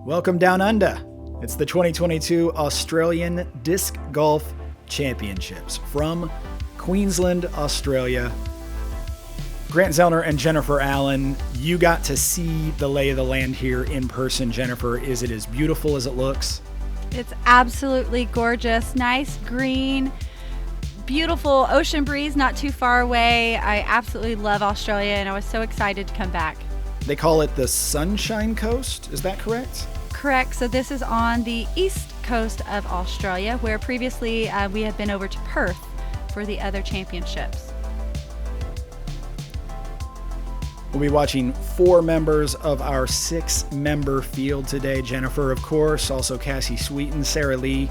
Welcome down under. It's the 2022 Australian Disc Golf Championships from Queensland, Australia. Grant Zellner and Jennifer Allen, you got to see the lay of the land here in person. Jennifer, is it as beautiful as it looks? It's absolutely gorgeous. Nice green, beautiful ocean breeze not too far away. I absolutely love Australia and I was so excited to come back. They call it the Sunshine Coast, is that correct? Correct. So this is on the east coast of Australia, where previously we had been over to Perth for the other championships. We'll be watching 4 members of our 6-member field today. Jennifer, of course, also Cassie Sweetten, Sarah Lee,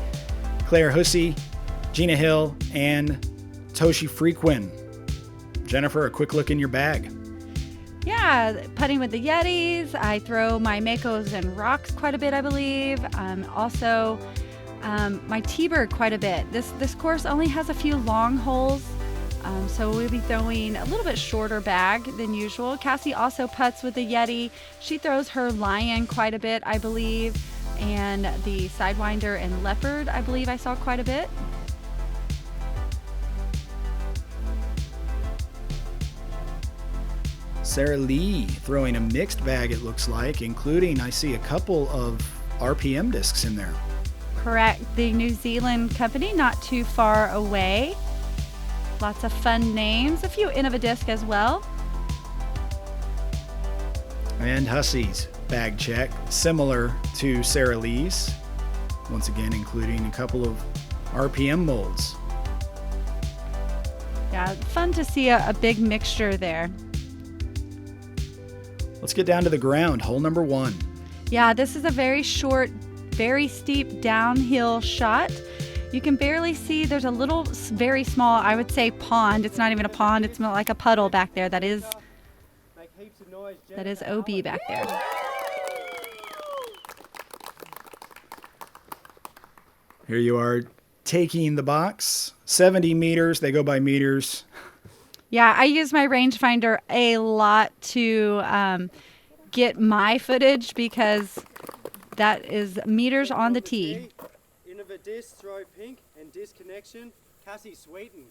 Clare Hussey, Gina Hill, and Toshi Frequin. Jennifer, a quick look in your bag. Yeah, putting with the Yetis. I throw my Makos and rocks quite a bit, I believe. Also, my T-Bird quite a bit. This course only has a few long holes, so we'll be throwing a little bit shorter bag than usual. Cassie also putts with the Yeti. She throws her Lion quite a bit, I believe, and the Sidewinder and Leopard, I believe I saw quite a bit. Sarah Lee throwing a mixed bag, it looks like, including, I see a couple of RPM discs in there. Correct. The New Zealand company, not too far away. Lots of fun names, a few Innova disc as well. And Hussey's bag check, similar to Sarah Lee's, once again including a couple of RPM molds. Yeah, fun to see a big mixture there. Let's get down to the ground. Hole number 1. Yeah, this is a very short, very steep downhill shot. You can barely see, there's a little, very small, I would say pond. It's not even a pond, it's more like a puddle back there. That is OB back there. Here you are taking the box. 70 meters, they go by meters. Yeah, I use my rangefinder a lot to get my footage because that is meters on the tee. Innova disc, throw pink, and disc connection, Cassie Sweetten.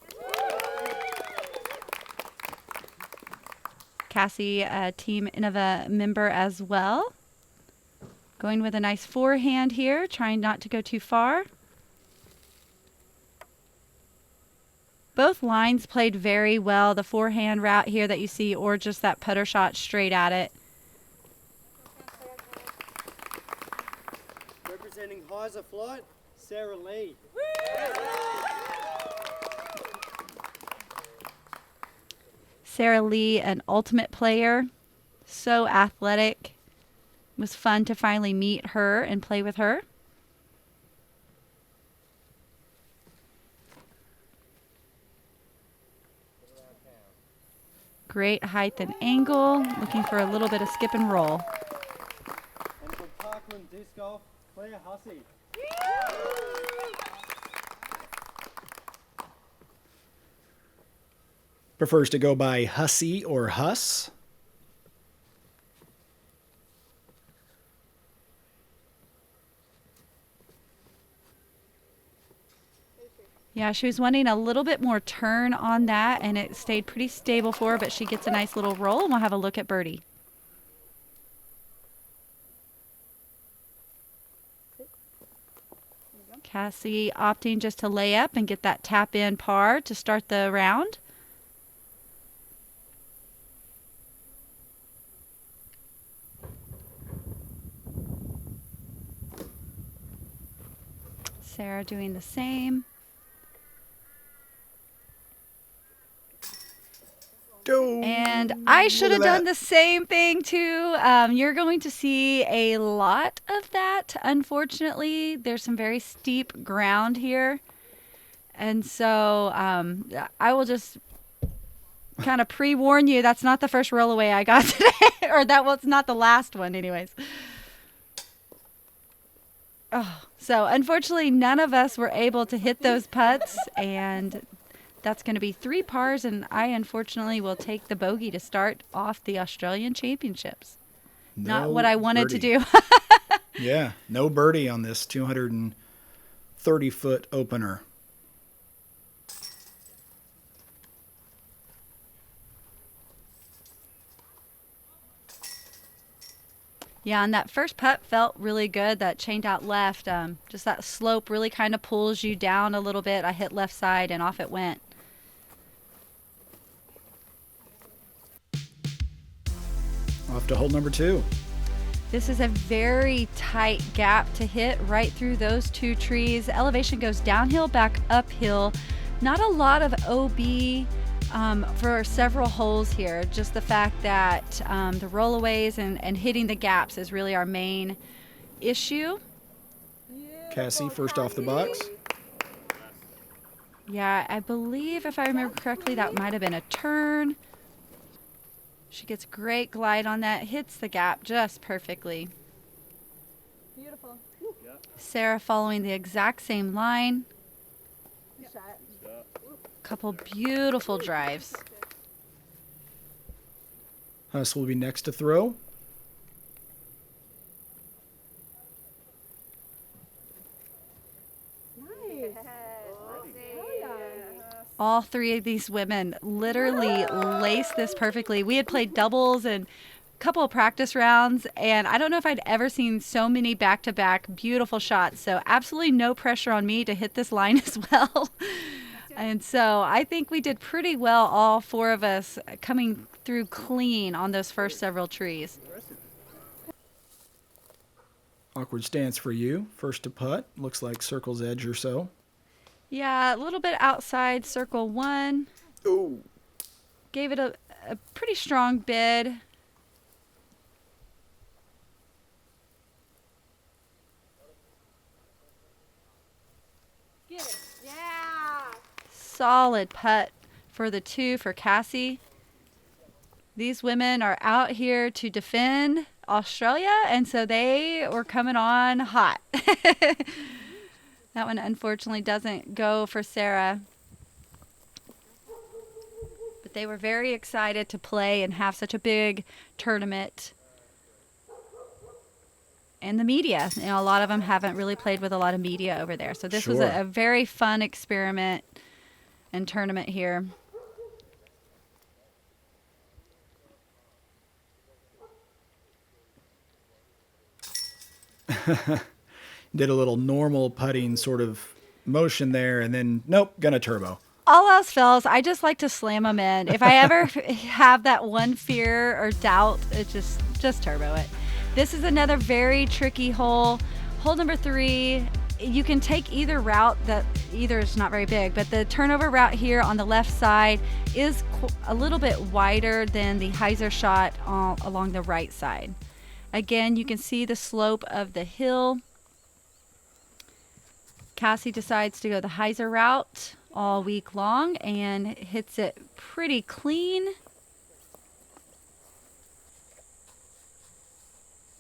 Cassie, a Team Innova member as well. Going with a nice forehand here, trying not to go too far. Both lines played very well. The forehand route here that you see, or just that putter shot straight at it. Representing Heiser Flight, Sarah Lee. Sarah Lee, an ultimate player, so athletic. It was fun to finally meet her and play with her. Great height and angle, looking for a little bit of skip and roll. And from Parkland Disc Golf, Clare Hussey. Prefers to go by Hussey or Huss. Yeah, she was wanting a little bit more turn on that, and it stayed pretty stable for her, but she gets a nice little roll, and we'll have a look at birdie. Cassie opting just to lay up and get that tap in par to start the round. Sarah doing the same. And I should have done the same thing too. You're going to see a lot of that. Unfortunately, there's some very steep ground here. And so I will just kind of pre-warn you, that's not the first rollaway I got today. Or that was not the last one anyways. Oh, so unfortunately, none of us were able to hit those putts, and that's going to be 3 pars, and I unfortunately will take the bogey to start off the Australian Championships. Not what I wanted to do. Yeah, no birdie on this 230-foot opener. Yeah, and that first putt felt really good. That chained out left, just that slope really kind of pulls you down a little bit. I hit left side and off it went. Off to hole number 2. This is a very tight gap to hit right through those 2 trees. Elevation goes downhill, back uphill. Not a lot of OB for several holes here. Just the fact that the rollaways and hitting the gaps is really our main issue. Cassie first off the box. Yeah, I believe if I remember correctly, that might have been a turn. She gets great glide on that, hits the gap just perfectly. Beautiful. Sarah following the exact same line. Couple beautiful drives. Huss will be next to throw. All 3 of these women literally laced this perfectly. We had played doubles and a couple of practice rounds, and I don't know if I'd ever seen so many back-to-back beautiful shots. So absolutely no pressure on me to hit this line as well. And so I think we did pretty well, all 4 of us coming through clean on those first several trees. Awkward stance for you. First to putt. Looks like circle's edge or so. Yeah, a little bit outside circle 1. Ooh. Gave it a pretty strong bid. Get it. Yeah. Solid putt for the 2 for Cassie. These women are out here to defend Australia, and so they were coming on hot. That one unfortunately doesn't go for Sarah. But they were very excited to play and have such a big tournament. And the media, you know, a lot of them haven't really played with a lot of media over there. So this was Sure. a very fun experiment and tournament here. Did a little normal putting sort of motion there, and then, nope, gonna turbo. All else fails, I just like to slam them in. If I ever have that one fear or doubt, it's just turbo it. This is another very tricky hole. Hole number 3, you can take either route. That either is not very big, but the turnover route here on the left side is a little bit wider than the hyzer shot along the right side. Again, you can see the slope of the hill. Cassie decides to go the hyzer route all week long and hits it pretty clean.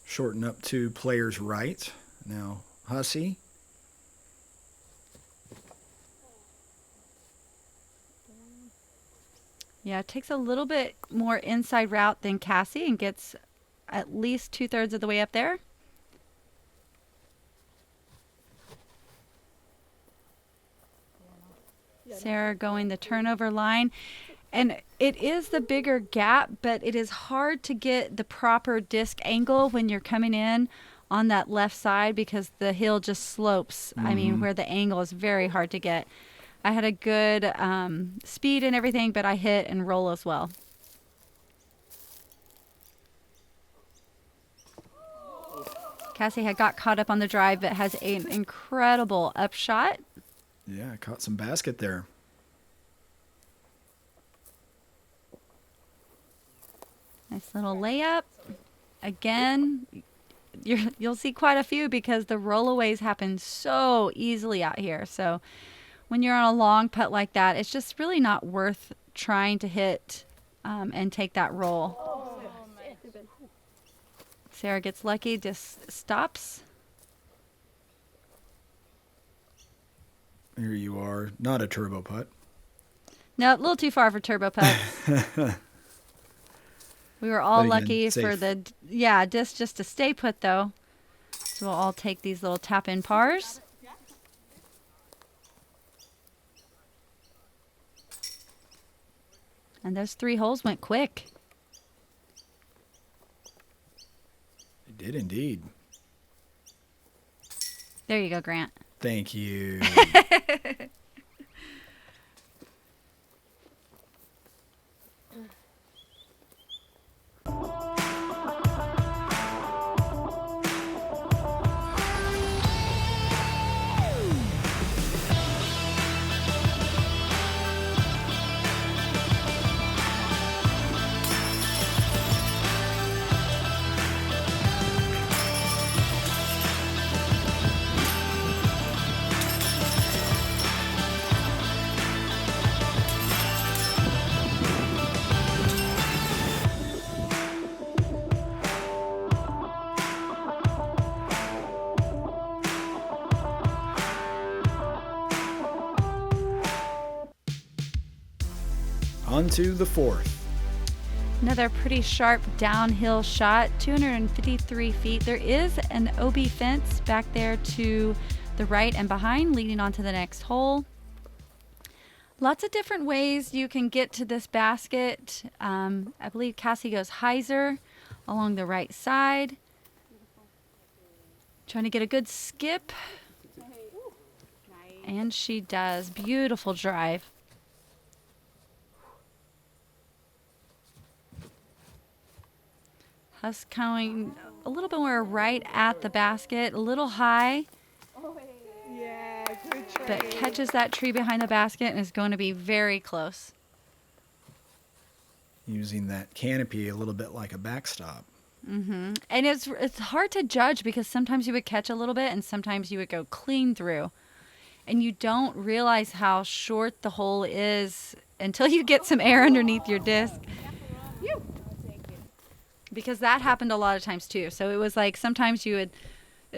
Shorten up to player's right. Now, Hussey. Yeah, it takes a little bit more inside route than Cassie and gets at least 2/3 of the way up there. Sarah going the turnover line. And it is the bigger gap, but it is hard to get the proper disc angle when you're coming in on that left side because the hill just slopes. I mean, where the angle is very hard to get. I had a good speed and everything, but I hit and roll as well. Cassie had got caught up on the drive, but has an incredible upshot. Yeah, caught some basket there. Nice little layup. Again, you'll see quite a few because the rollaways happen so easily out here. So when you're on a long putt like that, it's just really not worth trying to hit and take that roll. Sarah gets lucky, just stops. Here you are. Not a turbo putt. No, a little too far for turbo putts. We were all But again, lucky safe. for the disc just to stay put though. So we'll all take these little tap-in pars. And those 3 holes went quick. It did indeed. There you go, Grant. Thank you. On to the 4th. Another pretty sharp downhill shot, 253 feet. There is an OB fence back there to the right and behind, leading on to the next hole. Lots of different ways you can get to this basket. I believe Cassie goes hyzer along the right side. Trying to get a good skip. And she does. Beautiful drive. Us going a little bit more right at the basket, a little high, Yeah, good try. but catches that tree behind the basket and is going to be very close. Using that canopy a little bit like a backstop. And it's hard to judge because sometimes you would catch a little bit and sometimes you would go clean through. And you don't realize how short the hole is until you get some air underneath your disc. Because that happened a lot of times too. So it was like sometimes it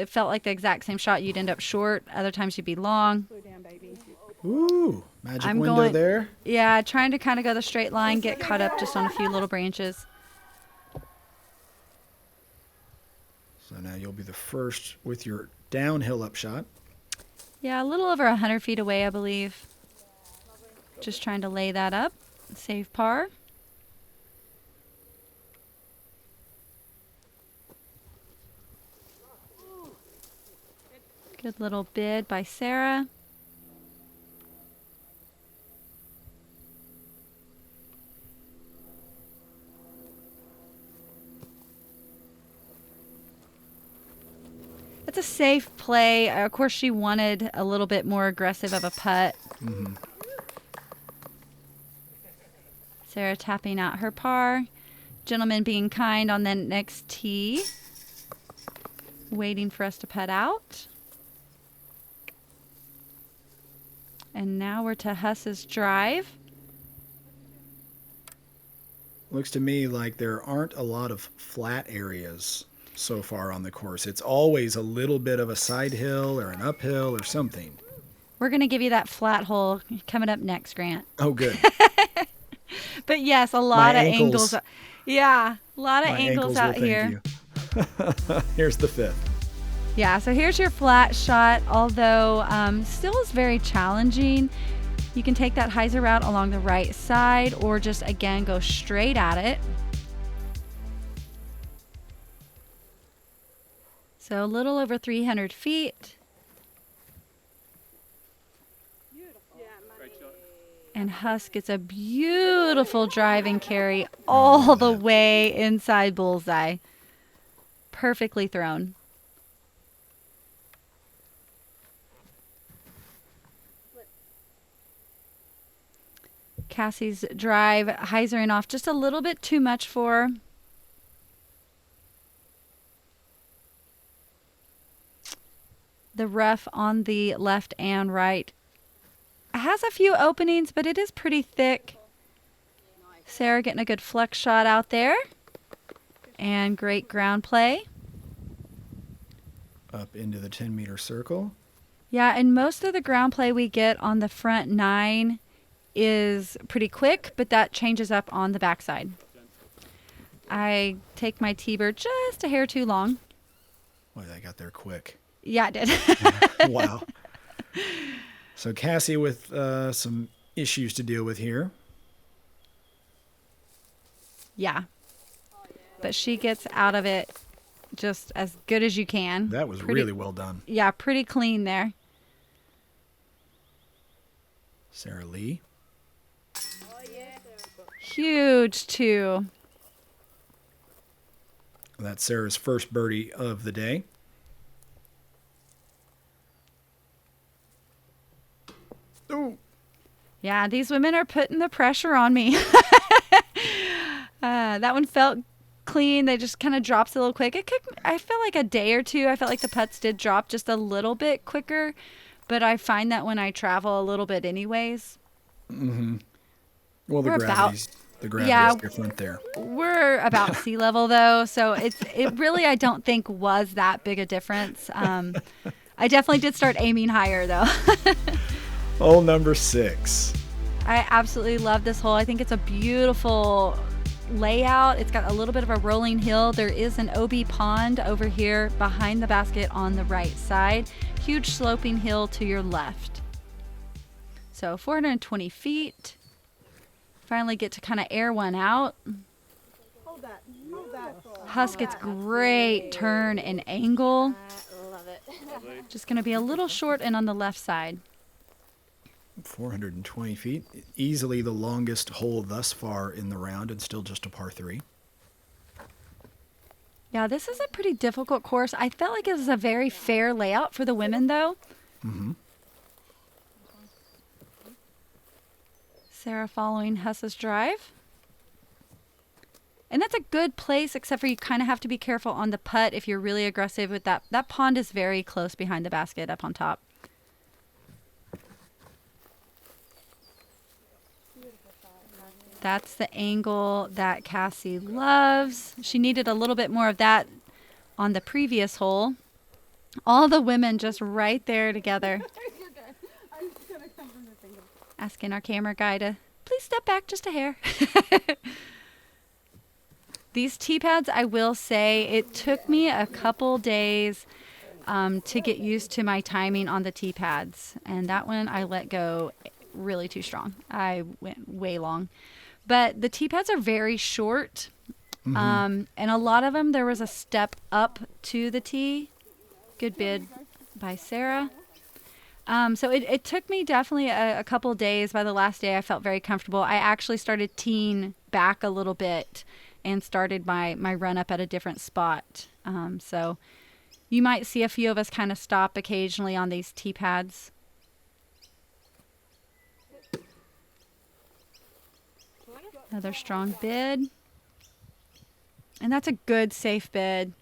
felt like the exact same shot. You'd end up short. Other times you'd be long. Slow down, baby. Ooh, magic I'm window going- there. Yeah, trying to kind of go the straight line, get caught up just on a few little branches. So now you'll be the first with your downhill up shot. Yeah, a little over 100 feet away, I believe. Just trying to lay that up. Save par. Good little bid by Sarah. It's a safe play. Of course, she wanted a little bit more aggressive of a putt. Sarah tapping out her par. Gentleman being kind on the next tee. Waiting for us to putt out. And now we're to Huss's drive. Looks to me like there aren't a lot of flat areas so far on the course. It's always a little bit of a side hill or an uphill or something. We're going to give you that flat hole coming up next, Grant. Oh, good. But yes, a lot My of ankles. angles. Yeah, a lot of My angles ankles will out thank here. you. Here's the 5th. Yeah, so here's your flat shot, although still is very challenging. You can take that hyzer route along the right side or just, again, go straight at it. So a little over 300 feet. And Huss gets a beautiful drive and carry all the way inside bullseye. Perfectly thrown. Cassie's drive, hyzering off just a little bit too much for her. The rough on the left and right has a few openings, but it is pretty thick. Sarah getting a good flex shot out there. And great ground play. Up into the 10-meter circle. Yeah, and most of the ground play we get on the front 9 is pretty quick, but that changes up on the backside. I take my T-bird just a hair too long. Boy, that got there quick. Yeah, it did. Wow. So Cassie with some issues to deal with here. Yeah. But she gets out of it just as good as you can. That was really well done. Yeah, pretty clean there. Sarah Lee. Huge two. That's Sarah's first birdie of the day. Ooh. Yeah, these women are putting the pressure on me. That one felt clean. They just kind of drops a little quick. I felt like a day or two. I felt like the putts did drop just a little bit quicker, but I find that when I travel a little bit anyways. Mm-hmm. Well, the We're gravity's different there. We're about sea level though, so it really I don't think was that big a difference. I definitely did start aiming higher though. Hole number 6. I absolutely love this hole. I think it's a beautiful layout. It's got a little bit of a rolling hill. There is an OB pond over here behind the basket on the right side. Huge sloping hill to your left. So 420 feet. Finally get to kind of air one out. Hold that. Hold that. Huss gets great turn and angle. I love it. Just going to be a little short and on the left side. 420 feet. Easily the longest hole thus far in the round and still just a par 3. Yeah, this is a pretty difficult course. I felt like it was a very fair layout for the women, though. Mm-hmm. Sarah following Huss's drive. And that's a good place, except for you kind of have to be careful on the putt if you're really aggressive with that. That pond is very close behind the basket up on top. That's the angle that Cassie loves. She needed a little bit more of that on the previous hole. All the women just right there together. Asking our camera guy to please step back just a hair. These tee pads, I will say, it took me a couple days to get used to my timing on the tee pads. And that one I let go really too strong. I went way long. But the tee pads are very short. Mm-hmm. And a lot of them, there was a step up to the tee. Good bid by Sarah. So it took me definitely a couple of days. By the last day, I felt very comfortable. I actually started teeing back a little bit and started my run up at a different spot. So you might see a few of us kind of stop occasionally on these tee pads. Another strong bid. And that's a good, safe bid.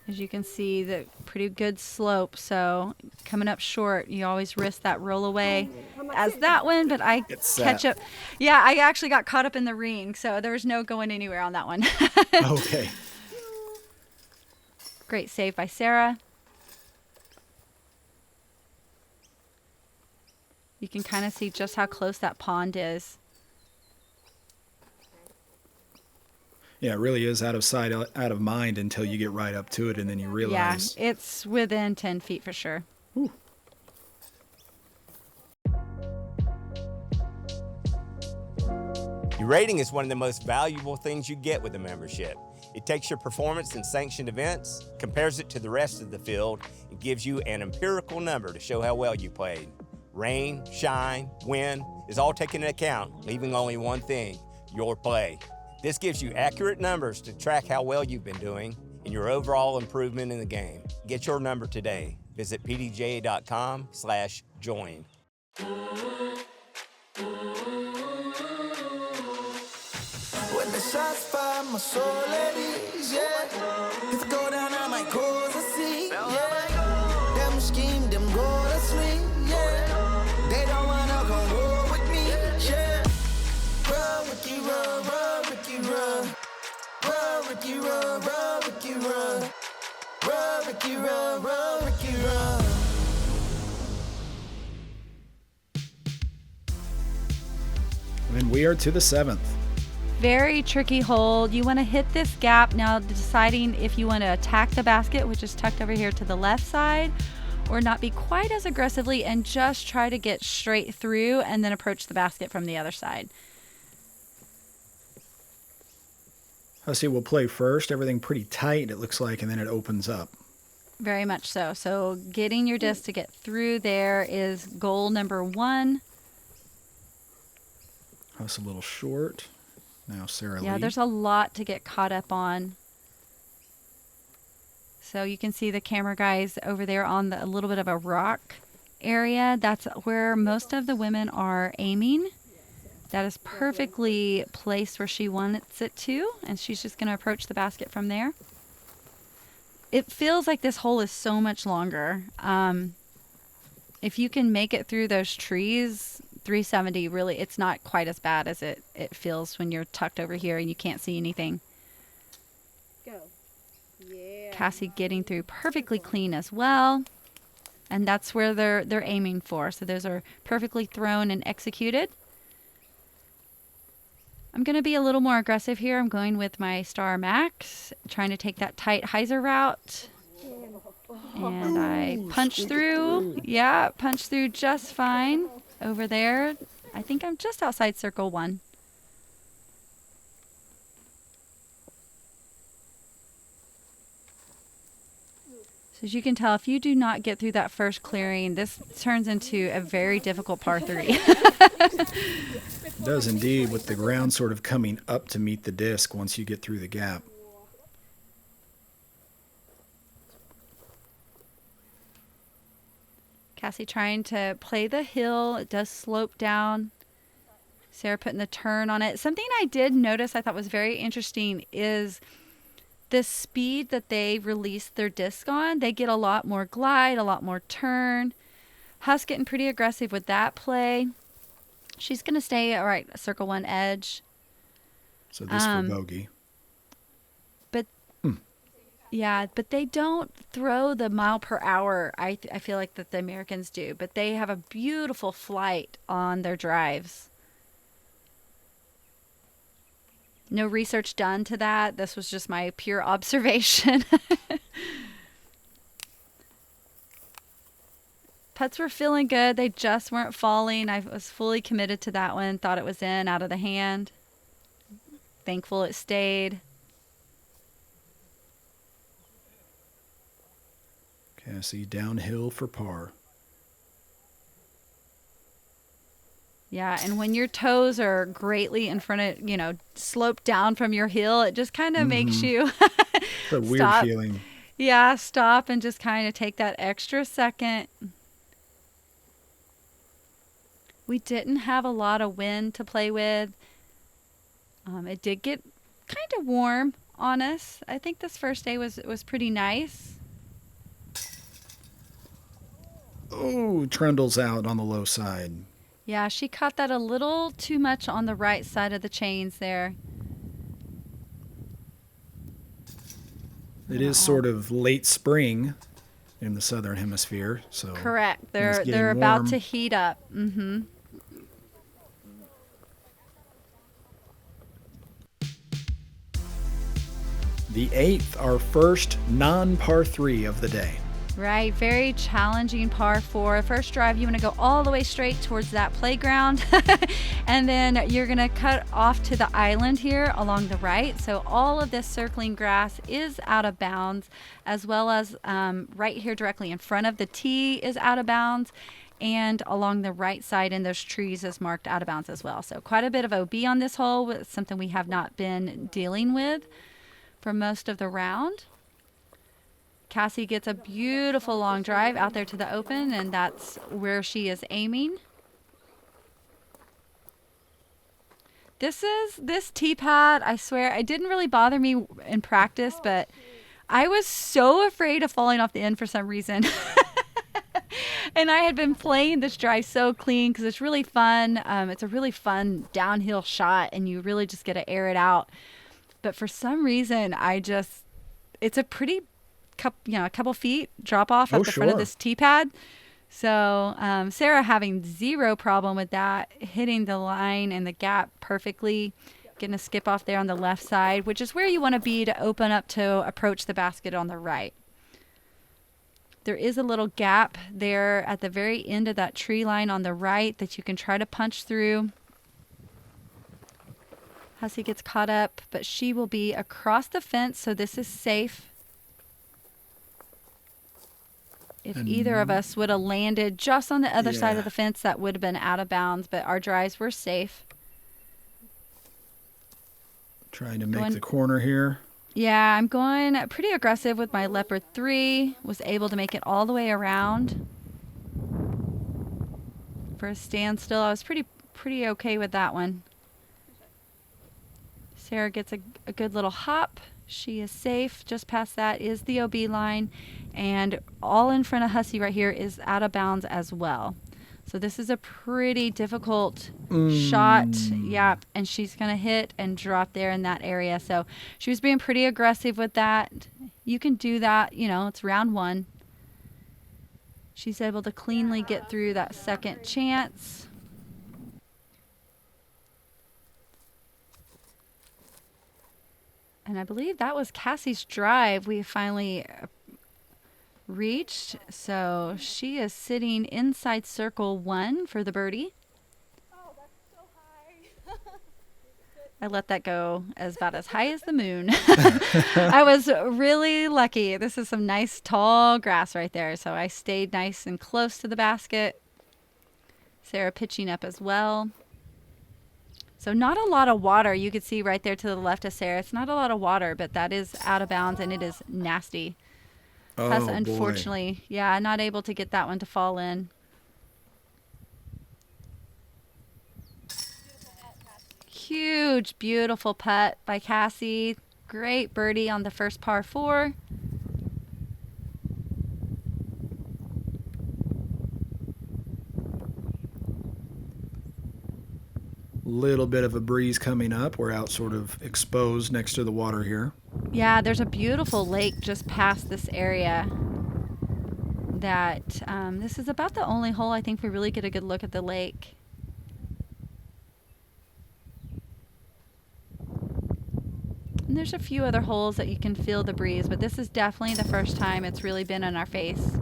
As you can see, the pretty good slope. So coming up short, you always risk that roll away as that one, but I catch up. Yeah, I actually got caught up in the ring, so there's no going anywhere on that one. Okay. Great save by Sarah. You can kind of see just how close that pond is. Yeah, it really is out of sight, out of mind until you get right up to it and then you realize. Yeah, it's within 10 feet for sure. Ooh. Your rating is one of the most valuable things you get with a membership. It takes your performance in sanctioned events, compares it to the rest of the field, and gives you an empirical number to show how well you played. Rain, shine, wind is all taken into account, leaving only one thing, your play. This gives you accurate numbers to track how well you've been doing and your overall improvement in the game. Get your number today. Visit pdga.com/join. When the shots fire, my soul at ease, yeah. If I go down, I might cause a scene, yeah. Them scheme, them go to sleep, yeah. They don't wanna come roll with me, yeah. Run, Ricky, run, run, Ricky, run. Run, Ricky, run, run, Ricky, run. Run, Ricky, run, run, Ricky, run. And we are to the 7th. Very tricky hole. You want to hit this gap now, deciding if you want to attack the basket, which is tucked over here to the left side, or not be quite as aggressively and just try to get straight through and then approach the basket from the other side. Hussey will play first. Everything pretty tight, it looks like, and then it opens up. Very much so. So getting your disc to get through there is goal number 1. Huss a little short. Now Sarah Yeah, Lee. there's a lot to get caught up on. So you can see the camera guys over there on a little bit of a rock area. That's where most of the women are aiming. That is perfectly placed where she wants it to, and she's just going to approach the basket from there. It feels like this hole is so much longer. If you can make it through those trees, 370, really, it's not quite as bad as it feels when you're tucked over here and you can't see anything. Go. Yeah. Cassie getting through perfectly clean as well. And that's where they're aiming for. So those are perfectly thrown and executed. I'm going to be a little more aggressive here. I'm going with my Star Max, trying to take that tight hyzer route. And I punch through. Yeah, punch through just fine over there. I think I'm just outside circle 1. So as you can tell, if you do not get through that first clearing, this turns into a very difficult par 3. It does indeed, with the ground sort of coming up to meet the disc once you get through the gap. Cassie trying to play the hill. It does slope down. Sarah putting the turn on it. Something I did notice I thought was very interesting is the speed that they release their disc on. They get a lot more glide, a lot more turn. Huss getting pretty aggressive with that play. She's going to stay, all right, circle 1 edge. So this for bogey. But, yeah, but they don't throw the mile per hour, I feel like that the Americans do. But they have a beautiful flight on their drives. No research done to that. This was just my pure observation. Putts were feeling good. They just weren't falling. I was fully committed to that one. Thought it was in, out of the hand. Thankful it stayed. Cassie downhill for par. Yeah, and when your toes are greatly in front of, sloped down from your heel, it just kind of makes you It's a weird stop. feeling. Yeah, stop and just kind of take that extra second. We didn't have a lot of wind to play with. It did get kind of warm on us. I think this first day was pretty nice. Oh, trundles out on the low side. Yeah, she caught that a little too much on the right side of the chains there. It is sort of late spring in the southern hemisphere, so Correct. it's They're getting about warm. to heat up. Mm-hmm. The 8th, our first non-par 3 of the day. Right, very challenging par 4. First drive, you want to go all the way straight towards that playground. And then you're going to cut off to the island here along the right. So all of this circling grass is out of bounds, as well as right here directly in front of the tee is out of bounds. And along the right side in those trees is marked out of bounds as well. So quite a bit of OB on this hole, something we have not been dealing with for most of the round. Cassie gets a beautiful long drive out there to the open, and that's where she is aiming. This tee pad, I swear, it didn't really bother me in practice, but I was so afraid of falling off the end for some reason. And I had been playing this drive so clean because it's really fun. It's a really fun downhill shot, and you really just get to air it out. But for some reason, it's a pretty a couple feet drop off at the front of this tee pad. So Sarah having zero problem with that, hitting the line and the gap perfectly. Gonna skip off there on the left side, which is where you want to be to open up to approach the basket on the right. There is a little gap there at the very end of that tree line on the right that you can try to punch through. Hussey gets caught up, but she will be across the fence, so this is safe. If either of us would have landed just on the other side of the fence, that would have been out of bounds, but our drives were safe. Trying to make the corner here. Yeah, I'm going pretty aggressive with my Leopard 3. Was able to make it all the way around. For a standstill, I was pretty okay with that one. Sarah gets a good little hop. She is safe. Just past that is the OB line. And all in front of Hussey right here is out of bounds as well. So this is a pretty difficult shot. Yeah, and she's going to hit and drop there in that area. So she was being pretty aggressive with that. You can do that. You know, it's round one. She's able to cleanly get through that second chance. And I believe that was Cassie's drive we finally reached. So she is sitting inside circle 1 for the birdie. Oh, that's so high. I let that go about as high as the moon. I was really lucky. This is some nice tall grass right there. So I stayed nice and close to the basket. Sarah pitching up as well. So not a lot of water. You could see right there to the left of Sarah. It's not a lot of water, but that is out of bounds and it is nasty. Oh, Huss, unfortunately, yeah, not able to get that one to fall in. Huge, beautiful putt by Cassie. Great birdie on the first par 4. Little bit of a breeze coming up. We're out sort of exposed next to the water here. Yeah, there's a beautiful lake just past this area. That this is about the only hole I think we really get a good look at the lake. And there's a few other holes that you can feel the breeze, but this is definitely the first time it's really been in our face.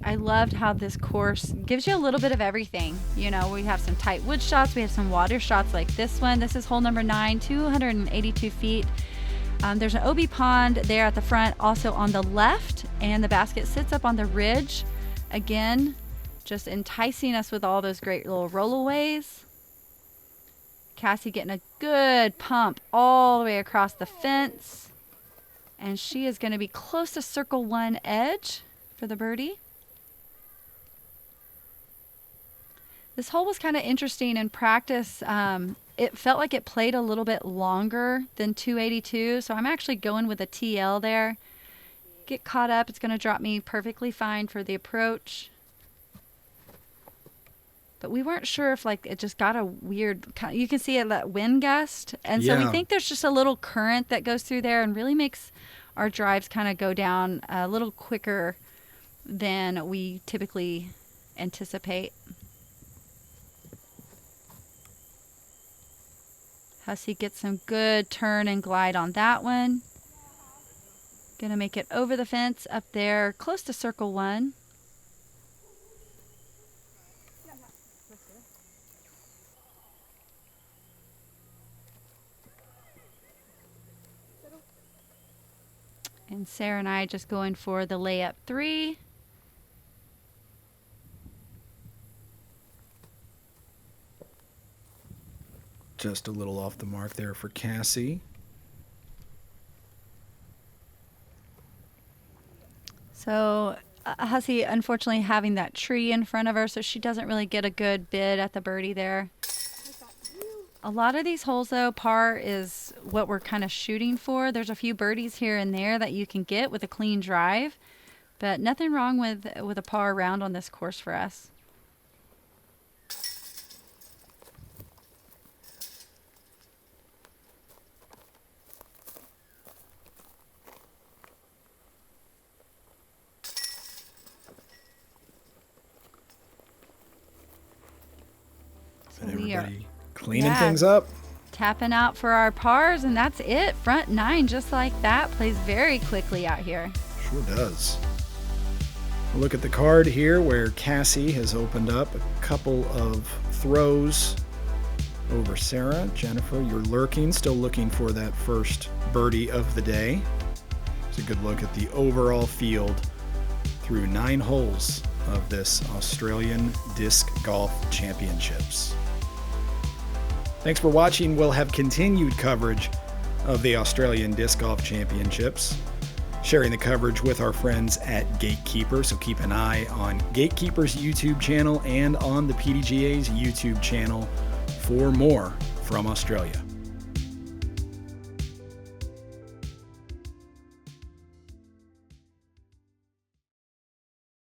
I loved how this course gives you a little bit of everything. You know, we have some tight wood shots, we have some water shots like this one. This is hole number 9, 282 feet. There's an OB pond there at the front, also on the left, and the basket sits up on the ridge. Again, just enticing us with all those great little rollaways. Cassie getting a good pump all the way across the fence. And she is going to be close to circle 1 edge for the birdie. This hole was kind of interesting in practice. It felt like it played a little bit longer than 282, so I'm actually going with a TL there. Get caught up. It's going to drop me perfectly fine for the approach. But we weren't sure if like it just got a weird, you can see it, that wind gust. And so we think there's just a little current that goes through there and really makes our drives kind of go down a little quicker than we typically anticipate. Hussey gets some good turn and glide on that one. Gonna make it over the fence up there, close to circle 1. And Sarah and I just going for the layup 3. Just a little off the mark there for Cassie. So Hussey, unfortunately, having that tree in front of her, so she doesn't really get a good bid at the birdie there. A lot of these holes, though, par is what we're kind of shooting for. There's a few birdies here and there that you can get with a clean drive, but nothing wrong with a par round on this course for us. Everybody cleaning Yeah. things up. Tapping out for our pars, and that's it. Front 9, just like that, plays very quickly out here. Sure does. Look at the card here where Cassie has opened up a couple of throws over Sarah. Jennifer, you're lurking, still looking for that first birdie of the day. It's a good look at the overall field through 9 holes of this Australian Disc Golf Championships. Thanks for watching. We'll have continued coverage of the Australian Disc Golf Championships, sharing the coverage with our friends at Gatekeeper, so keep an eye on Gatekeeper's YouTube channel and on the PDGA's YouTube channel for more from Australia.